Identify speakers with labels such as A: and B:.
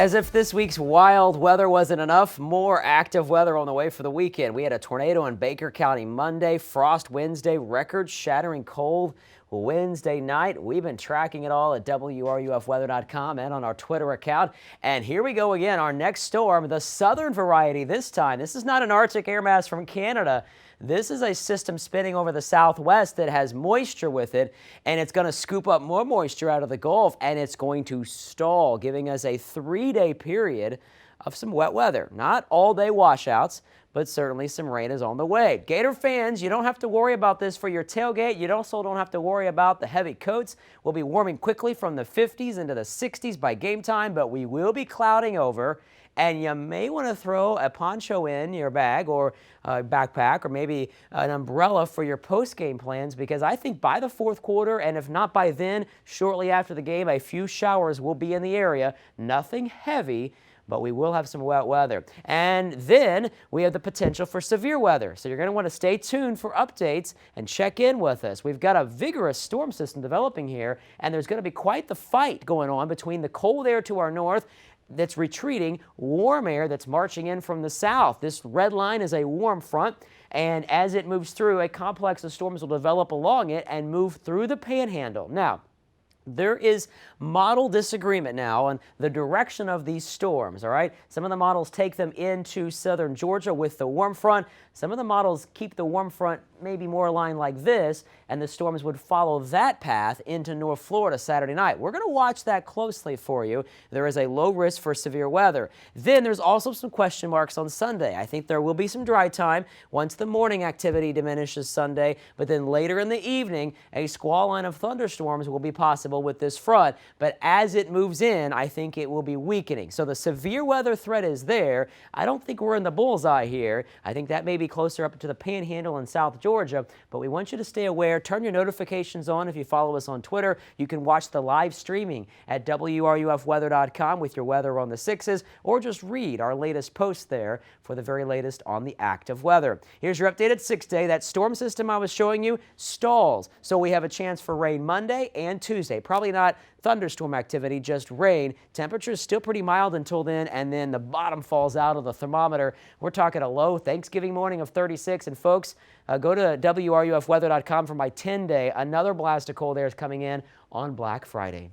A: As if this week's wild weather wasn't enough, more active weather on the way for the weekend. We had a tornado in Baker County Monday, frost Wednesday, record-shattering cold Wednesday night. We've been tracking it all at WRUFweather.com and on our Twitter account. And here we go again, our next storm, the southern variety this time. This is not an Arctic air mass from Canada. This is a system spinning over the southwest that has moisture with it, and it's going to scoop up more moisture out of the Gulf, and it's going to stall, giving us a 3-day period of some wet weather. Not all-day washouts, but certainly some rain is on the way. Gator fans, you don't have to worry about this for your tailgate. You also don't have to worry about the heavy coats. We'll be warming quickly from the 50s into the 60s by game time, but we will be clouding over. And you may want to throw a poncho in your bag or a backpack or maybe an umbrella for your post-game plans, because I think by the fourth quarter, and if not by then, shortly after the game, a few showers will be in the area. Nothing heavy, but we will have some wet weather. And then we have the potential for severe weather. So you're going to want to stay tuned for updates and check in with us. We've got a vigorous storm system developing here, and there's going to be quite the fight going on between the cold air to our north that's retreating, warm air that's marching in from the south. This red line is a warm front, and as it moves through, a complex of storms will develop along it and move through the panhandle. Now, there is model disagreement now on the direction of these storms, all right? Some of the models take them into southern Georgia with the warm front. Some of the models keep the warm front maybe more aligned like this, and the storms would follow that path into North Florida Saturday night. We're going to watch that closely for you. There is a low risk for severe weather. Then there's also some question marks on Sunday. I think there will be some dry time once the morning activity diminishes Sunday, but then later in the evening, a squall line of thunderstorms will be possible with this front. But as it moves in, I think it will be weakening. So the severe weather threat is there. I don't think we're in the bullseye here. I think that may be closer up to the Panhandle in South Georgia, but we want you to stay aware. Turn your notifications on if you follow us on Twitter. You can watch the live streaming at WRUFweather.com with your weather on the 6s, or just read our latest post there for the very latest on the active weather. Here's your updated 6-day. That storm system I was showing you stalls, so we have a chance for rain Monday and Tuesday. Probably not thunderstorm activity, just rain. Temperatures still pretty mild until then, and then the bottom falls out of the thermometer. We're talking a low Thanksgiving morning of 36, and folks, go to WRUFweather.com for my 10-day. Another blast of cold air is coming in on Black Friday.